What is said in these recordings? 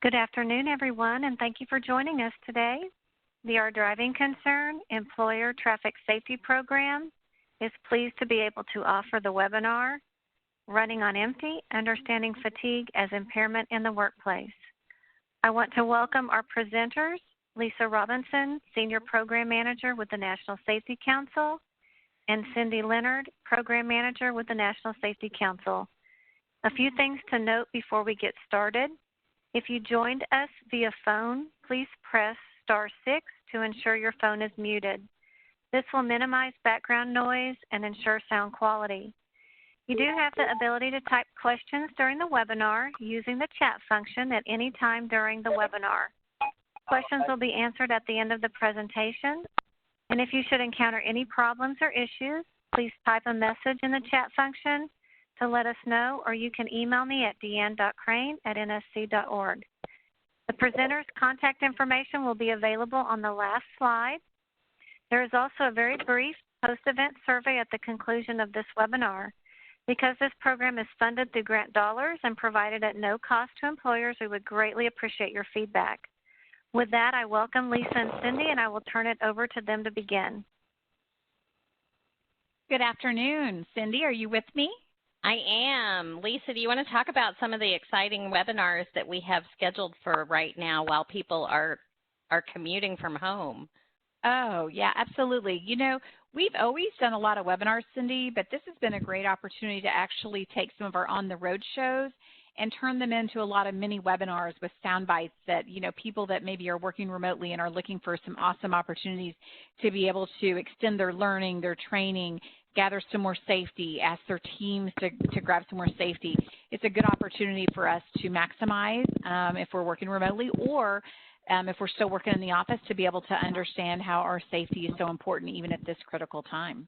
Good afternoon, everyone, and thank you for joining us today. The Our Driving Concern Employer Traffic Safety Program is pleased to be able to offer the webinar, Running on Empty, Understanding Fatigue as Impairment in the Workplace. I want to welcome our presenters, Lisa Robinson, Senior Program Manager with the National Safety Council, and Cindy Leonard, Program Manager with the National Safety Council. A few things to note before we get started. If you joined us via phone, please press *6 to ensure your phone is muted. This will minimize background noise and ensure sound quality. You do have the ability to type questions during the webinar using the chat function at any time during the webinar. Questions will be answered at the end of the presentation. And if you should encounter any problems or issues, please type a message in the chat function to let us know, or you can email me at deanne.crane@nsc.org. The presenter's contact information will be available on the last slide. There is also a very brief post-event survey at the conclusion of this webinar. Because this program is funded through grant dollars and provided at no cost to employers, we would greatly appreciate your feedback. With that, I welcome Lisa and Cindy, and I will turn it over to them to begin. Good afternoon. Cindy, are you with me? I am. Lisa, do you want to talk about some of the exciting webinars that we have scheduled for right now while people are commuting from home? Oh, yeah, absolutely. You know, we've always done a lot of webinars, Cindy, but this has been a great opportunity to actually take some of our on-the-road shows and turn them into a lot of mini webinars with sound bites that, you know, people that maybe are working remotely and are looking for some awesome opportunities to be able to extend their learning, their training, gather some more safety, ask their teams to grab some more safety. It's a good opportunity for us to maximize if we're working remotely, or if we're still working in the office, to be able to understand how our safety is so important even at this critical time.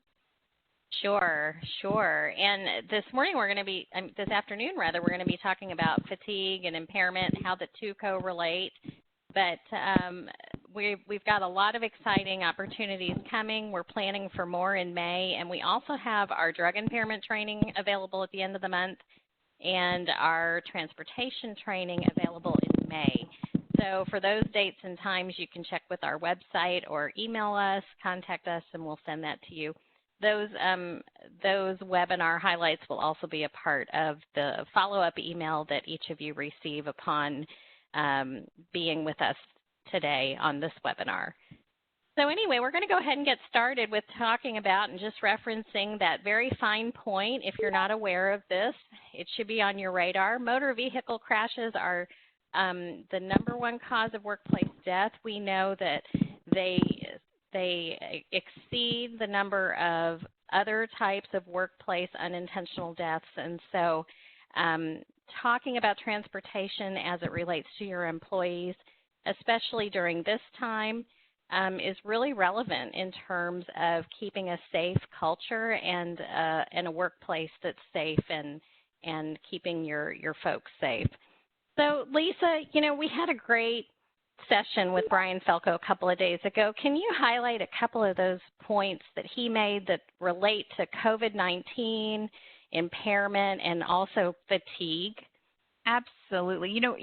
Sure, sure. And this morning we're going to be, this afternoon rather, we're going to be talking about fatigue and impairment, how the two correlate. But we've got a lot of exciting opportunities coming. We're planning for more in May, and we also have our drug impairment training available at the end of the month and our transportation training available in May. So for those dates and times, you can check with our website or email us, contact us, and we'll send that to you. Those webinar highlights will also be a part of the follow-up email that each of you receive upon being with us today on this webinar. So anyway, we're going to go ahead and get started with talking about and just referencing that very fine point. If you're not aware of this, it should be on your radar. Motor vehicle crashes are the #1 cause of workplace death. We know that they exceed the number of other types of workplace unintentional deaths. And so talking about transportation as it relates to your employees, especially during this time, is really relevant in terms of keeping a safe culture and a workplace that's safe and keeping your folks safe. So, Lisa, you know, we had a great session with Brian Felko a couple of days ago. Can you highlight a couple of those points that he made that relate to COVID-19, impairment, and also fatigue? Absolutely. You know,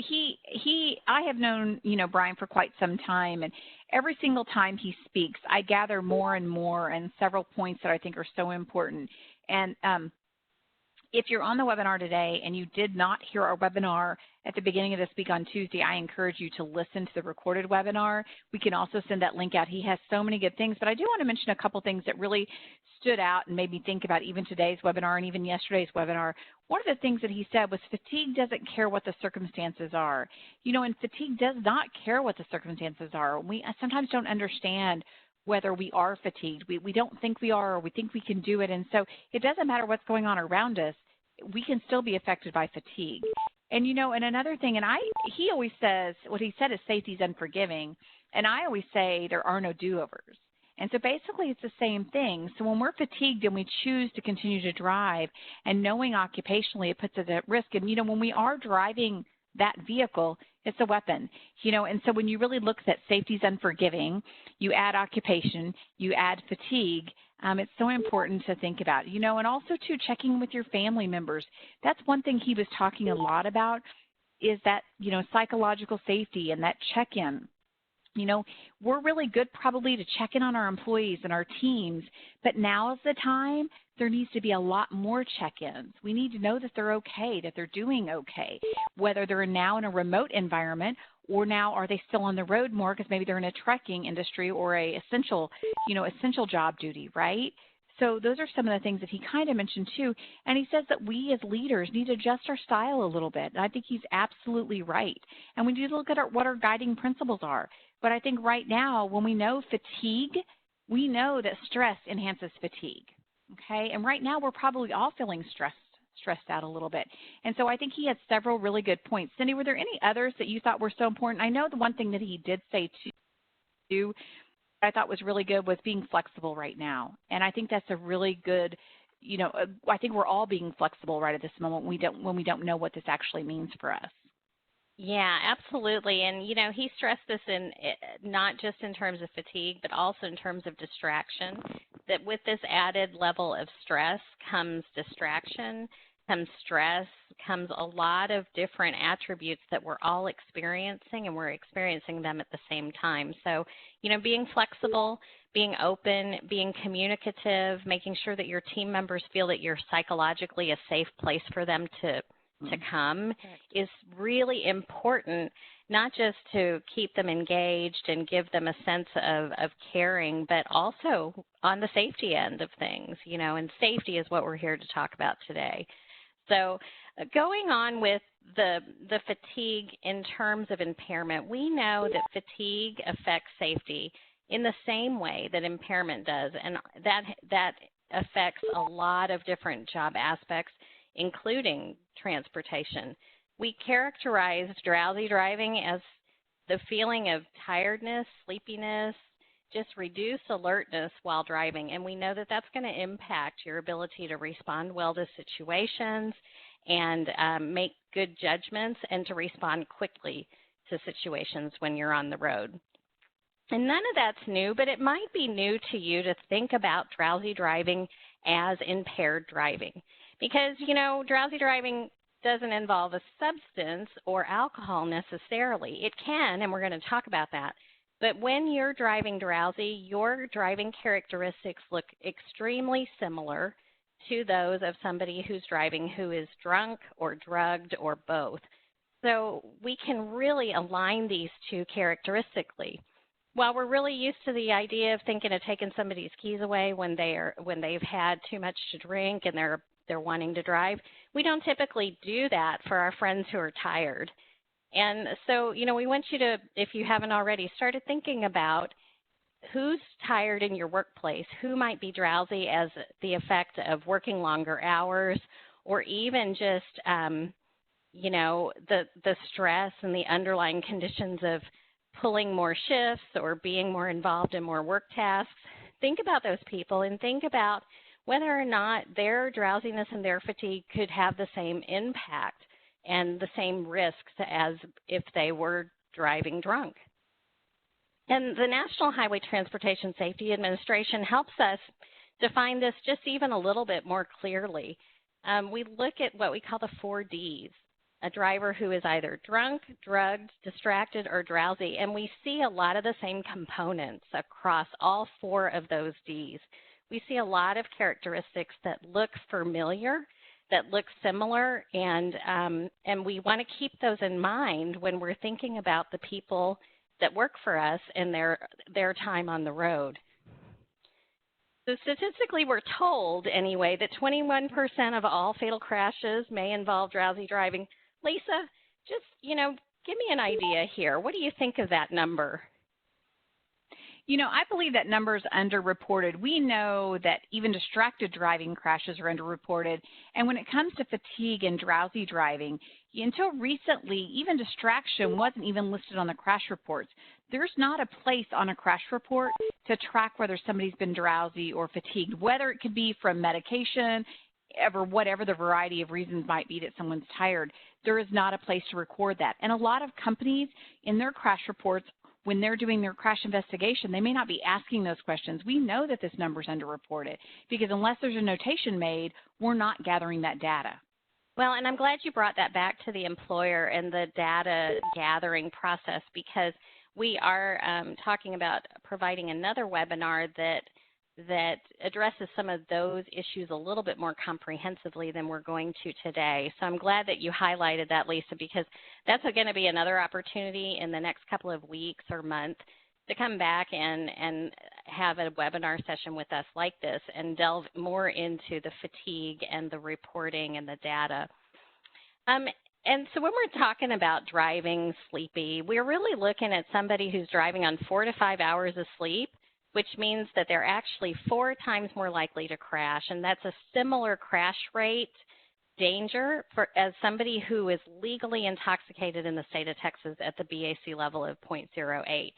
I have known, you know, Brian for quite some time, and every single time he speaks, I gather more and more and several points that I think are so important. And if you're on the webinar today and you did not hear our webinar at the beginning of this week on Tuesday, I encourage you to listen to the recorded webinar. We can also send that link out. He has so many good things, but I do want to mention a couple things that really stood out and made me think about even today's webinar and even yesterday's webinar. One of the things that he said was fatigue doesn't care what the circumstances are. You know, and fatigue does not care what the circumstances are. We sometimes don't understand whether we are fatigued. We don't think we are, or we think we can do it. And so it doesn't matter what's going on around us. We can still be affected by fatigue. And, you know, and another thing, and he always says, what he said is safety is unforgiving. And I always say there are no do-overs. And so basically it's the same thing. So when we're fatigued and we choose to continue to drive, and knowing occupationally it puts us at risk. And, you know, when we are driving that vehicle, it's a weapon, you know. And so when you really look at safety is unforgiving, you add occupation, you add fatigue, it's so important to think about, you know, and also too checking with your family members. That's one thing he was talking a lot about is that, psychological safety and that check-in. We're really good probably to check in on our employees and our teams, but now is the time there needs to be a lot more check-ins. We need to know that they're okay, that they're doing okay, whether they're now in a remote environment or now are they still on the road more because maybe they're in a trucking industry or a essential job duty, right? So those are some of the things that he kind of mentioned too. And he says that we as leaders need to adjust our style a little bit. And I think he's absolutely right. And we need to look at what our guiding principles are. But I think right now, when we know fatigue, we know that stress enhances fatigue. Okay? And right now, we're probably all feeling stressed out a little bit. And so I think he had several really good points. Cindy, were there any others that you thought were so important? I know the one thing that he did say too, I thought was really good was being flexible right now. And I think that's a really good, I think we're all being flexible right at this moment when we don't know what this actually means for us. Yeah, absolutely. And, he stressed this in not just in terms of fatigue, but also in terms of distraction, that with this added level of stress comes distraction, comes stress, comes a lot of different attributes that we're all experiencing, and we're experiencing them at the same time. So, being flexible, being open, being communicative, making sure that your team members feel that you're psychologically a safe place for them to come is really important, not just to keep them engaged and give them a sense of caring, but also on the safety end of things, and safety is what we're here to talk about today. So going on with the fatigue in terms of impairment, we know that fatigue affects safety in the same way that impairment does, and that affects a lot of different job aspects, including transportation. We characterize drowsy driving as the feeling of tiredness, sleepiness, just reduced alertness while driving. And we know that that's going to impact your ability to respond well to situations and make good judgments and to respond quickly to situations when you're on the road. And none of that's new, but it might be new to you to think about drowsy driving as impaired driving. Because, drowsy driving doesn't involve a substance or alcohol necessarily. It can, and we're going to talk about that. But when you're driving drowsy, your driving characteristics look extremely similar to those of somebody who's driving who is drunk or drugged or both. So we can really align these two characteristically. While we're really used to the idea of thinking of taking somebody's keys away when they've had too much to drink and they're wanting to drive, we don't typically do that for our friends who are tired. And so, we want you to, if you haven't already, started thinking about who's tired in your workplace, who might be drowsy as the effect of working longer hours, or even just, the stress and the underlying conditions of pulling more shifts or being more involved in more work tasks. Think about those people and think about whether or not their drowsiness and their fatigue could have the same impact and the same risks as if they were driving drunk. And the National Highway Transportation Safety Administration helps us define this just even a little bit more clearly. We look at what we call the 4 Ds, a driver who is either drunk, drugged, distracted, or drowsy, and we see a lot of the same components across all 4 of those Ds. We see a lot of characteristics that look familiar, that look similar, and we want to keep those in mind when we're thinking about the people that work for us and their time on the road. So statistically, we're told anyway that 21% of all fatal crashes may involve drowsy driving. Lisa, just, give me an idea here. What do you think of that number? I believe that number is underreported. We know that even distracted driving crashes are underreported. And when it comes to fatigue and drowsy driving, until recently, even distraction wasn't even listed on the crash reports. There's not a place on a crash report to track whether somebody's been drowsy or fatigued, whether it could be from medication or whatever the variety of reasons might be that someone's tired. There is not a place to record that. And a lot of companies in their crash reports, when they're doing their crash investigation, they may not be asking those questions. We know that this number is underreported because unless there's a notation made, we're not gathering that data. Well, and I'm glad you brought that back to the employer and the data gathering process, because we are talking about providing another webinar that addresses some of those issues a little bit more comprehensively than we're going to today. So I'm glad that you highlighted that, Lisa, because that's going to be another opportunity in the next couple of weeks or month to come back and have a webinar session with us like this and delve more into the fatigue and the reporting and the data. And so when we're talking about driving sleepy, we're really looking at somebody who's driving on 4 to 5 hours of sleep, which means that they're actually 4 times more likely to crash. And that's a similar crash rate danger as somebody who is legally intoxicated in the state of Texas at the BAC level of 0.08.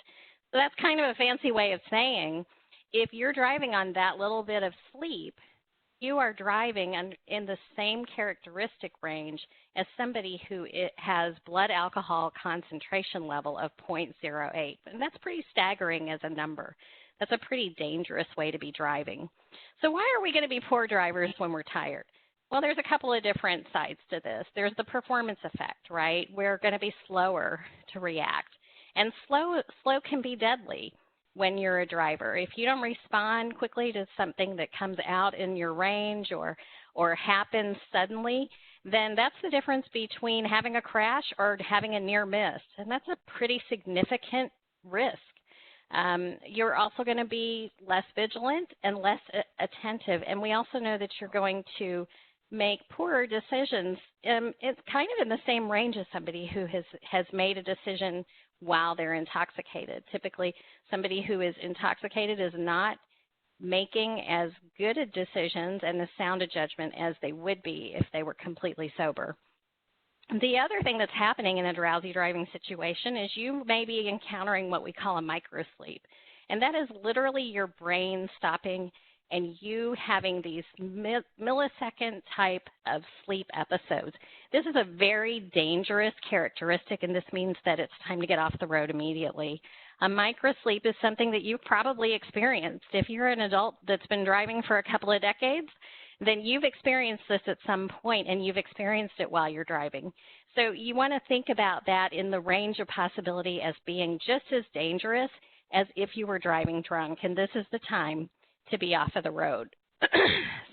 So that's kind of a fancy way of saying if you're driving on that little bit of sleep, you are driving in the same characteristic range as somebody who has blood alcohol concentration level of 0.08. And that's pretty staggering as a number. That's a pretty dangerous way to be driving. So why are we going to be poor drivers when we're tired? Well, there's a couple of different sides to this. There's the performance effect, right? We're going to be slower to react. And slow can be deadly when you're a driver. If you don't respond quickly to something that comes out in your range or happens suddenly, then that's the difference between having a crash or having a near miss. And that's a pretty significant risk. You're also going to be less vigilant and less attentive. And we also know that you're going to make poorer decisions. It's kind of in the same range as somebody who has made a decision while they're intoxicated. Typically, somebody who is intoxicated is not making as good a decisions and as sound a judgment as they would be if they were completely sober. The other thing that's happening in a drowsy driving situation is you may be encountering what we call a microsleep. And that is literally your brain stopping and you having these millisecond type of sleep episodes. This is a very dangerous characteristic, and this means that it's time to get off the road immediately. A microsleep is something that you've probably experienced. If you're an adult that's been driving for a couple of decades, then you've experienced this at some point, and you've experienced it while you're driving. So you want to think about that in the range of possibility as being just as dangerous as if you were driving drunk, and this is the time to be off of the road.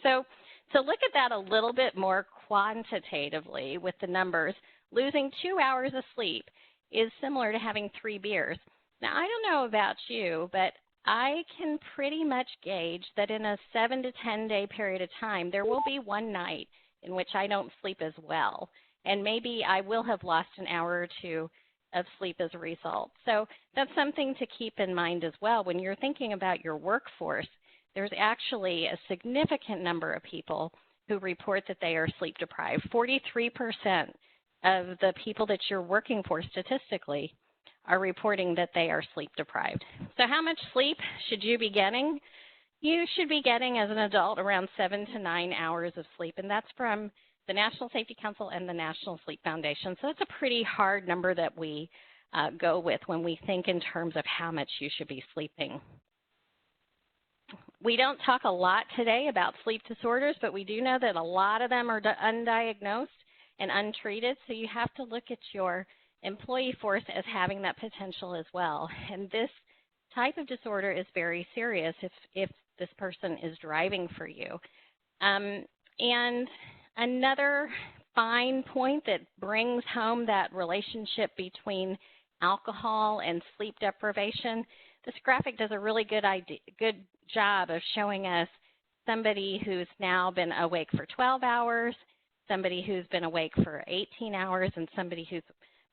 So to look at that a little bit more quantitatively with the numbers, losing 2 hours of sleep is similar to having 3 beers. Now, I don't know about you, but I can pretty much gauge that in a 7 to 10 day period of time, there will be one night in which I don't sleep as well. And maybe I will have lost an hour or two of sleep as a result. So that's something to keep in mind as well. When you're thinking about your workforce, there's actually a significant number of people who report that they are sleep deprived. 43% of the people that you're working for statistically are reporting that they are sleep deprived. So how much sleep should you be getting? You should be getting, as an adult, around 7 to 9 hours of sleep, and that's from the National Safety Council and the National Sleep Foundation. So that's a pretty hard number that we go with when we think in terms of how much you should be sleeping. We don't talk a lot today about sleep disorders, but we do know that a lot of them are undiagnosed and untreated, so you have to look at your employee force as having that potential as well. And this type of disorder is very serious if this person is driving for you. And another fine point that brings home that relationship between alcohol and sleep deprivation, this graphic does a really good job of showing us somebody who's now been awake for 12 hours, somebody who's been awake for 18 hours, and somebody who's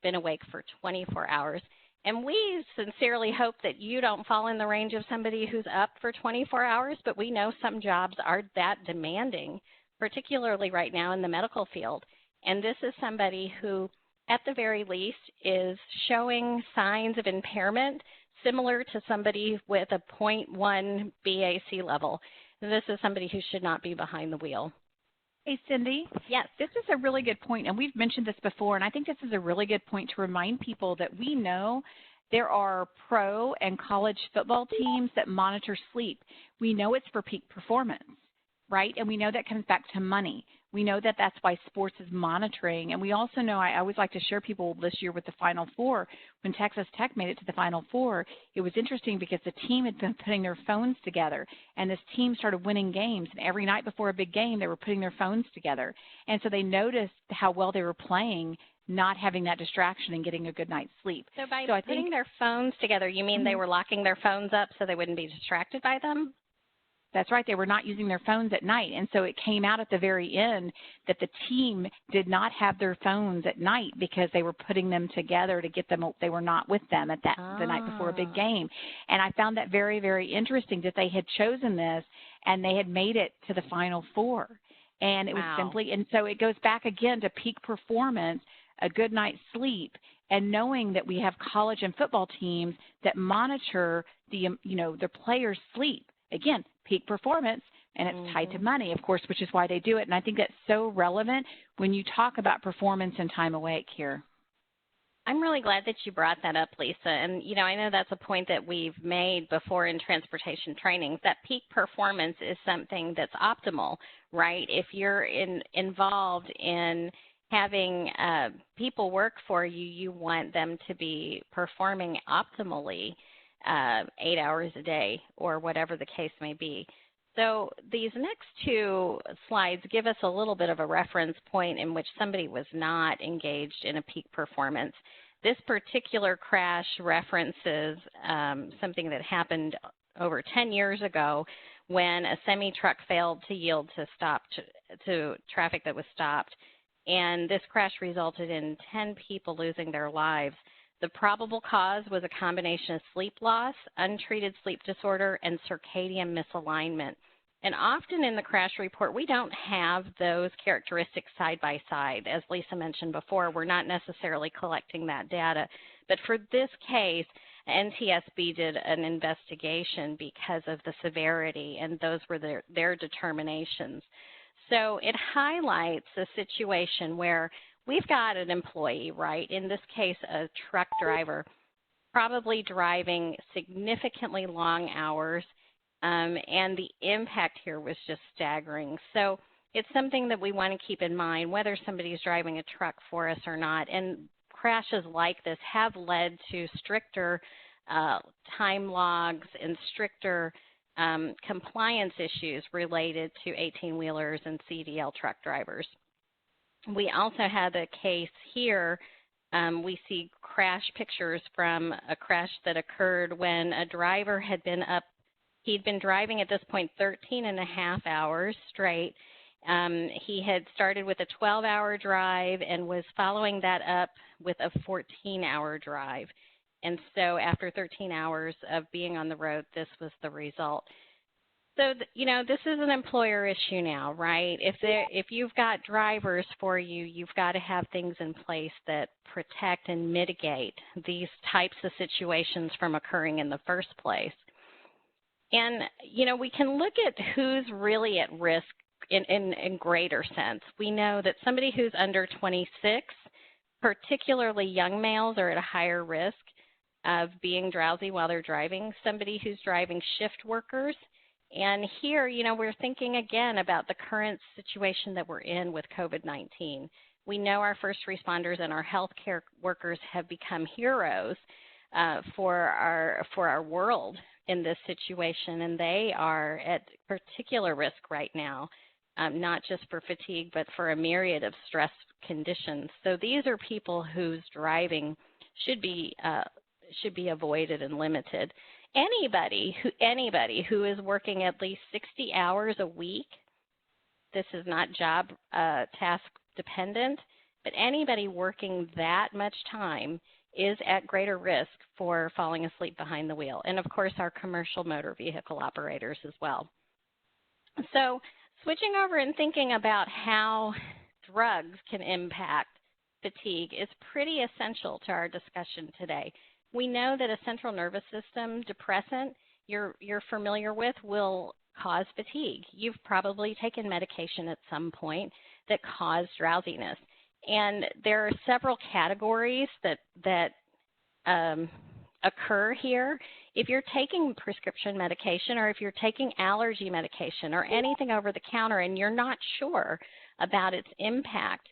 been awake for 24 hours. And we sincerely hope that you don't fall in the range of somebody who's up for 24 hours, but we know some jobs are that demanding, particularly right now in the medical field. And this is somebody who, at the very least, is showing signs of impairment similar to somebody with a 0.1 BAC level. And this is somebody who should not be behind the wheel. Hey, Cindy. Yes. This is a really good point, and we've mentioned this before, and I think this is a really good point to remind people that we know there are pro and college football teams that monitor sleep. We know it's for peak performance. right? And we know that comes back to money. We know that that's why sports is monitoring. And we also know, I always like to share people this year with the Final Four. When Texas Tech made it to the Final Four, it was interesting because the team had been putting their phones together. And this team started winning games. And every night before a big game, they were putting their phones together. And so they noticed how well they were playing, not having that distraction and getting a good night's sleep. So by putting their phones together, you mean they were locking their phones up so they wouldn't be distracted by them? That's right. They were not using their phones at night. And so it came out at the very end that the team did not have their phones at night because they were putting them together to get them. They were not with them at the night before a big game. And I found that very, very interesting that they had chosen this and they had made it to the Final Four. And it was simply, and so it goes back again to peak performance, a good night's sleep, and knowing that we have college and football teams that monitor the players' sleep. Again, peak performance, and it's tied to money, of course, which is why they do it. And I think that's so relevant when you talk about performance and time awake here. I'm really glad that you brought that up, Lisa. And, I know that's a point that we've made before in transportation trainings, that peak performance is something that's optimal, right? If you're involved in having people work for you, you want them to be performing optimally 8 hours a day or whatever the case may be. So these next two slides give us a little bit of a reference point in which somebody was not engaged in a peak performance. This particular crash references something that happened over 10 years ago when a semi-truck failed to yield to traffic that was stopped. And this crash resulted in 10 people losing their lives. The probable cause was a combination of sleep loss, untreated sleep disorder, and circadian misalignment. And often in the crash report, we don't have those characteristics side by side. As Lisa mentioned before, we're not necessarily collecting that data. But for this case, NTSB did an investigation because of the severity, and those were their determinations. So it highlights a situation where we've got an employee, right, in this case a truck driver, probably driving significantly long hours, and the impact here was just staggering. So it's something that we want to keep in mind, whether somebody's driving a truck for us or not. And crashes like this have led to stricter time logs and stricter compliance issues related to 18-wheelers and CDL truck drivers. We also had a case here. We see crash pictures from a crash that occurred when a driver had been up. He'd been driving at this point 13 and a half hours straight. He had started with a 12-hour drive and was following that up with a 14-hour drive. And so after 13 hours of being on the road, this was the result. So, this is an employer issue now, right? If you've got drivers for you, you've got to have things in place that protect and mitigate these types of situations from occurring in the first place. And, we can look at who's really at risk in greater sense. We know that somebody who's under 26, particularly young males, are at a higher risk of being drowsy while they're driving. Somebody who's driving shift workers. And here, we're thinking again about the current situation that we're in with COVID-19. We know our first responders and our healthcare workers have become heroes for our world in this situation, and they are at particular risk right now, not just for fatigue, but for a myriad of stress conditions. So these are people whose driving should be avoided and limited. Anybody who is working at least 60 hours a week, this is not job task dependent, but anybody working that much time is at greater risk for falling asleep behind the wheel. And of course, our commercial motor vehicle operators as well. So switching over and thinking about how drugs can impact fatigue is pretty essential to our discussion today. We know that a central nervous system depressant you're familiar with will cause fatigue. You've probably taken medication at some point that cause drowsiness. And there are several categories that occur here. If you're taking prescription medication or if you're taking allergy medication or anything over the counter and you're not sure about its impact,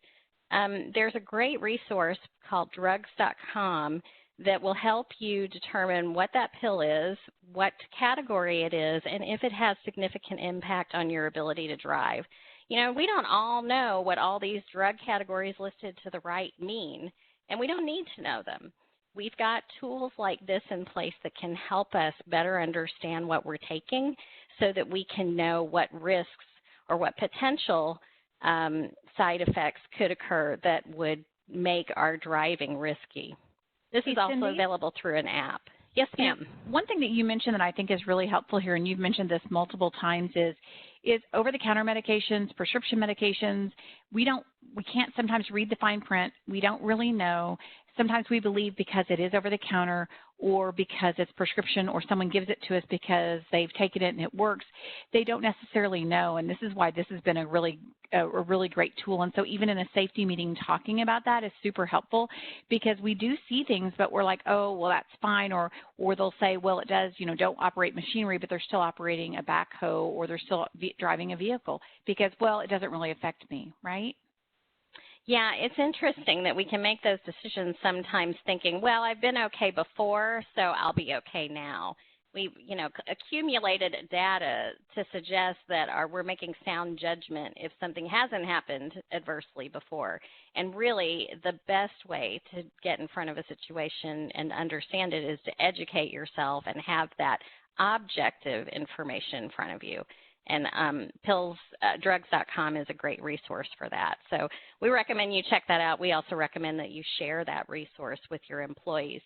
there's a great resource called drugs.com that will help you determine what that pill is, what category it is, and if it has significant impact on your ability to drive. You know, we don't all know what all these drug categories listed to the right mean, and we don't need to know them. We've got tools like this in place that can help us better understand what we're taking so that we can know what risks or what potential side effects could occur that would make our driving risky. This is also available through an app. Yes, ma'am. One thing that you mentioned that I think is really helpful here, and you've mentioned this multiple times, is over-the-counter medications, prescription medications. We can't sometimes read the fine print. We don't really know. Sometimes we believe because it is over-the-counter or because it's prescription or someone gives it to us because they've taken it and it works. They don't necessarily know, and this is why this has been a really great tool. And so even in a safety meeting, talking about that is super helpful because we do see things, but we're like, oh, well, that's fine. Or they'll say, well, it does, don't operate machinery, but they're still operating a backhoe or they're still driving a vehicle because, well, it doesn't really affect me, right? Yeah, it's interesting that we can make those decisions sometimes thinking, well, I've been okay before, so I'll be okay now. We've, accumulated data to suggest that we're making sound judgment if something hasn't happened adversely before. And really, the best way to get in front of a situation and understand it is to educate yourself and have that objective information in front of you. And drugs.com is a great resource for that. So we recommend you check that out. We also recommend that you share that resource with your employees.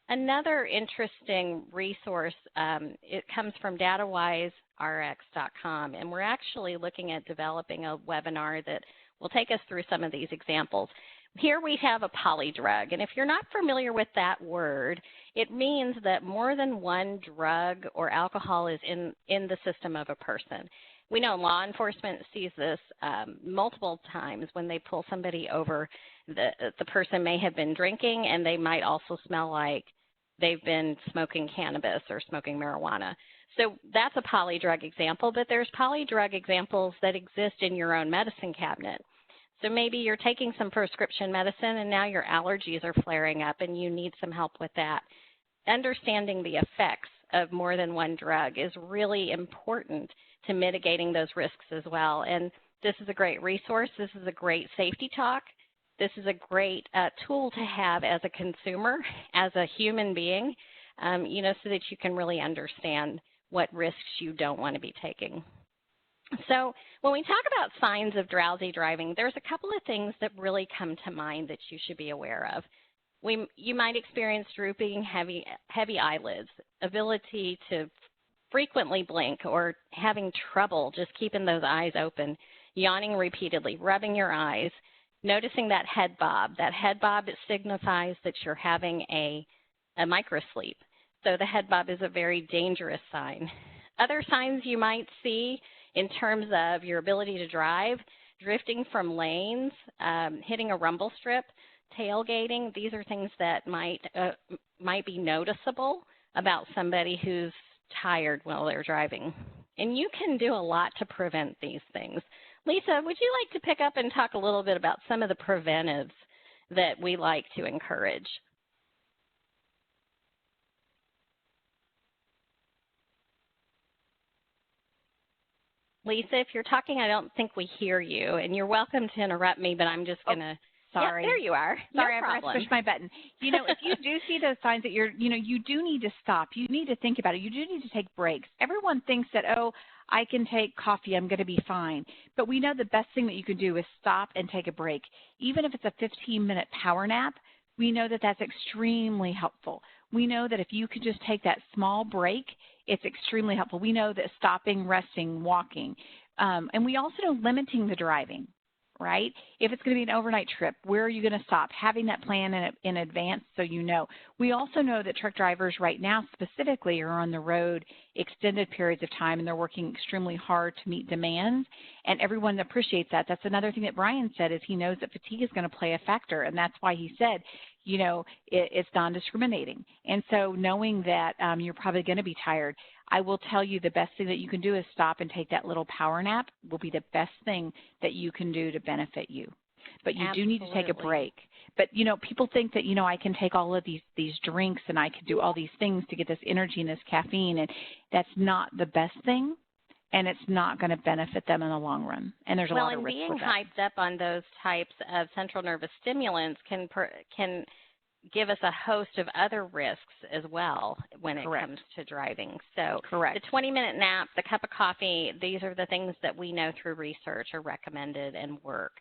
Another interesting resource, it comes from datawiserx.com, and we're actually looking at developing a webinar that will take us through some of these examples. Here we have a polydrug, and if you're not familiar with that word, it means that more than one drug or alcohol is in the system of a person. We know law enforcement sees this multiple times when they pull somebody over. The person may have been drinking, and they might also smell like they've been smoking cannabis or smoking marijuana. So that's a polydrug example, but there's polydrug examples that exist in your own medicine cabinet. So maybe you're taking some prescription medicine and now your allergies are flaring up and you need some help with that. Understanding the effects of more than one drug is really important to mitigating those risks as well. And this is a great resource. This is a great safety talk. This is a great tool to have as a consumer, as a human being, so that you can really understand what risks you don't want to be taking. So when we talk about signs of drowsy driving, there's a couple of things that really come to mind that you should be aware of. You might experience drooping, heavy eyelids, ability to frequently blink or having trouble just keeping those eyes open, yawning repeatedly, rubbing your eyes, noticing that head bob. That head bob, it signifies that you're having a microsleep. So the head bob is a very dangerous sign. Other signs you might see in terms of your ability to drive, drifting from lanes, hitting a rumble strip, tailgating. These are things that might be noticeable about somebody who's tired while they're driving. And you can do a lot to prevent these things. Lisa, would you like to pick up and talk a little bit about some of the preventives that we like to encourage? Lisa, if you're talking, I don't think we hear you, and you're welcome to interrupt me, but I'm just going to, sorry. Yep, there you are. Sorry, no I pushed my button. If you do see those signs that you do need to stop. You need to think about it. You do need to take breaks. Everyone thinks that, I can take coffee, I'm going to be fine. But we know the best thing that you can do is stop and take a break. Even if it's a 15-minute power nap, we know that that's extremely helpful. We know that if you could just take that small break, it's extremely helpful. We know that stopping, resting, walking, and we also know limiting the driving, right? If it's going to be an overnight trip, where are you going to stop? Having that plan in advance so you know. We also know that truck drivers right now specifically are on the road extended periods of time, and they're working extremely hard to meet demands, and everyone appreciates that. That's another thing that Brian said, is he knows that fatigue is going to play a factor, and that's why he said, you know, it's non-discriminating. And so knowing that you're probably going to be tired, I will tell you the best thing that you can do is stop and take that little power nap will be the best thing that you can do to benefit you. But you do need to take a break. But, you know, people think that, you know, I can take all of these drinks and I can do all these things to get this energy and this caffeine, and that's not the best thing, and it's not going to benefit them in the long run. And there's a lot of risk with that. Well, and being hyped up on those types of central nervous stimulants can give us a host of other risks as well when it comes to driving. So the 20-minute nap, the cup of coffee, these are the things that we know through research are recommended and work.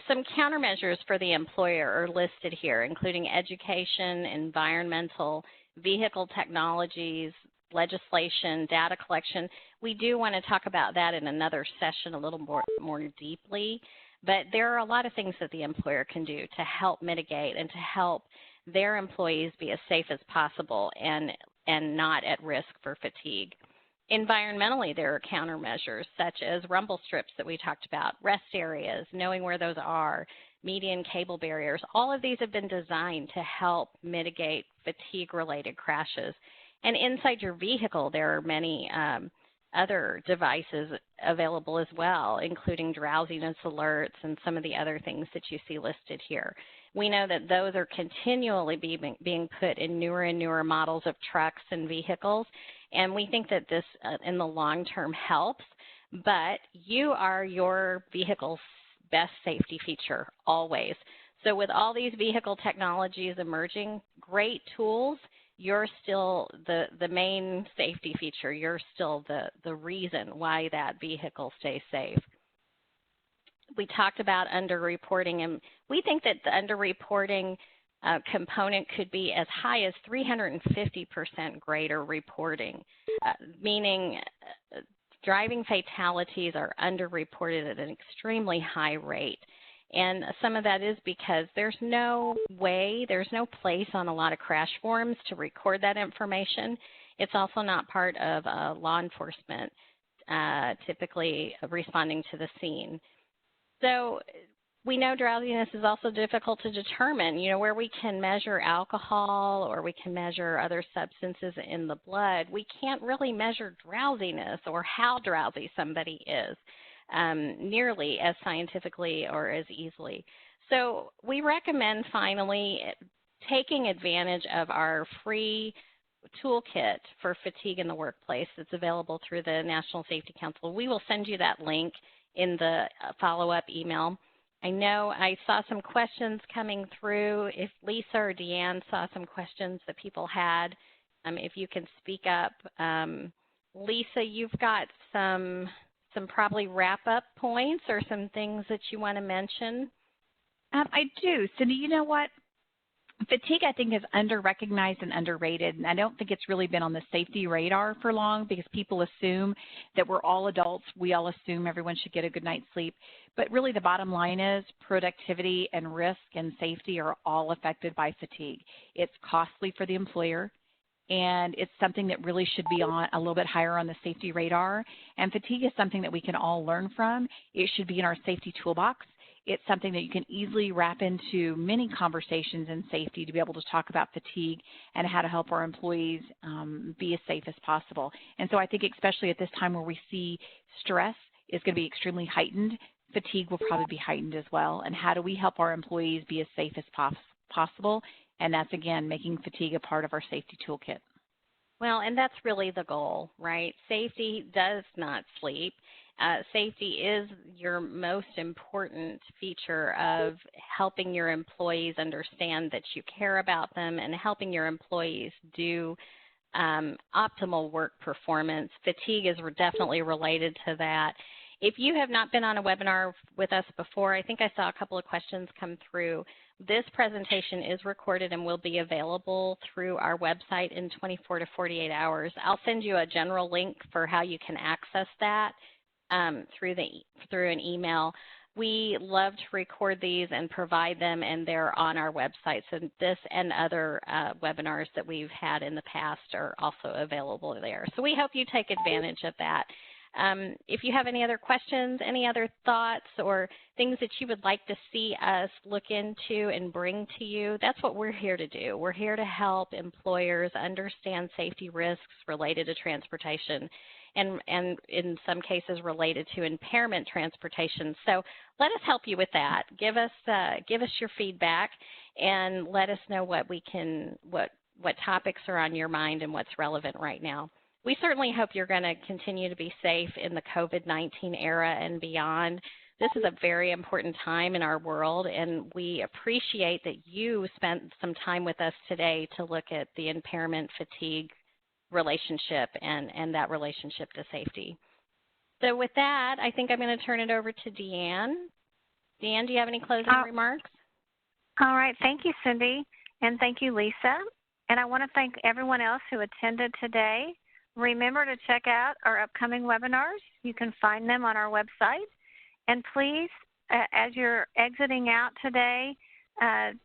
Some countermeasures for the employer are listed here, including education, environmental, vehicle technologies, legislation, data collection. We do want to talk about that in another session a little more deeply, but there are a lot of things that the employer can do to help mitigate and to help their employees be as safe as possible and not at risk for fatigue. Environmentally, there are countermeasures such as rumble strips that we talked about, rest areas, knowing where those are, median cable barriers. All of these have been designed to help mitigate fatigue-related crashes. And inside your vehicle, there are many other devices available as well, including drowsiness alerts and some of the other things that you see listed here. We know that those are continually being put in newer and newer models of trucks and vehicles, and we think that this in the long term helps, but you are your vehicle's best safety feature always. So with all these vehicle technologies emerging, great tools, you're still the main safety feature. You're still the reason why that vehicle stays safe. We talked about underreporting, and we think that the underreporting component could be as high as 350% greater reporting, meaning driving fatalities are underreported at an extremely high rate. And some of that is because there's no place on a lot of crash forms to record that information. It's also not part of law enforcement typically responding to the scene. So we know drowsiness is also difficult to determine, you know, where we can measure alcohol or we can measure other substances in the blood. We can't really measure drowsiness or how drowsy somebody is nearly as scientifically or as easily. So we recommend finally taking advantage of our free toolkit for fatigue in the workplace that's available through the National Safety Council. We will send you that link in the follow-up email. I know I saw some questions coming through. If Lisa or Deanne saw some questions that people had, if you can speak up. Lisa, you've got some probably wrap-up points or some things that you want to mention. I do. Cindy, you know what? Fatigue, I think, is under-recognized and underrated, and I don't think it's really been on the safety radar for long because people assume that we're all adults. We all assume everyone should get a good night's sleep. But really the bottom line is productivity and risk and safety are all affected by fatigue. It's costly for the employer, and it's something that really should be on a little bit higher on the safety radar. And fatigue is something that we can all learn from. It should be in our safety toolbox. It's something that you can easily wrap into many conversations in safety to be able to talk about fatigue and how to help our employees be as safe as possible. And so I think especially at this time where we see stress is going to be extremely heightened, fatigue will probably be heightened as well. And how do we help our employees be as safe as possible? And that's, again, making fatigue a part of our safety toolkit. Well, and that's really the goal, right? Safety does not sleep. Safety is your most important feature of helping your employees understand that you care about them and helping your employees do optimal work performance. Fatigue is definitely related to that. If you have not been on a webinar with us before, I think I saw a couple of questions come through. This presentation is recorded and will be available through our website in 24 to 48 hours. I'll send you a general link for how you can access that through an email. We love to record these and provide them, and they're on our website. So this and other webinars that we've had in the past are also available there. So we hope you take advantage of that. If you have any other questions, any other thoughts, or things that you would like to see us look into and bring to you, that's what we're here to do. We're here to help employers understand safety risks related to transportation, and in some cases related to impairment transportation. So let us help you with that. Give us your feedback, and let us know what topics are on your mind and what's relevant right now. We certainly hope you're going to continue to be safe in the COVID-19 era and beyond. This is a very important time in our world, and we appreciate that you spent some time with us today to look at the impairment-fatigue relationship and that relationship to safety. So with that, I think I'm going to turn it over to Deanne. Deanne, do you have any closing remarks? All right. Thank you, Cindy, and thank you, Lisa. And I want to thank everyone else who attended today. Remember to check out our upcoming webinars. You can find them on our website. And please, as you're exiting out today,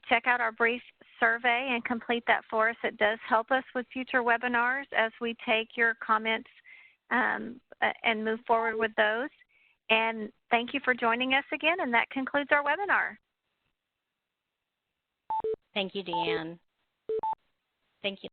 check out our brief survey and complete that for us. It does help us with future webinars as we take your comments and move forward with those. And thank you for joining us again, and that concludes our webinar. Thank you, Deanne. Thank you.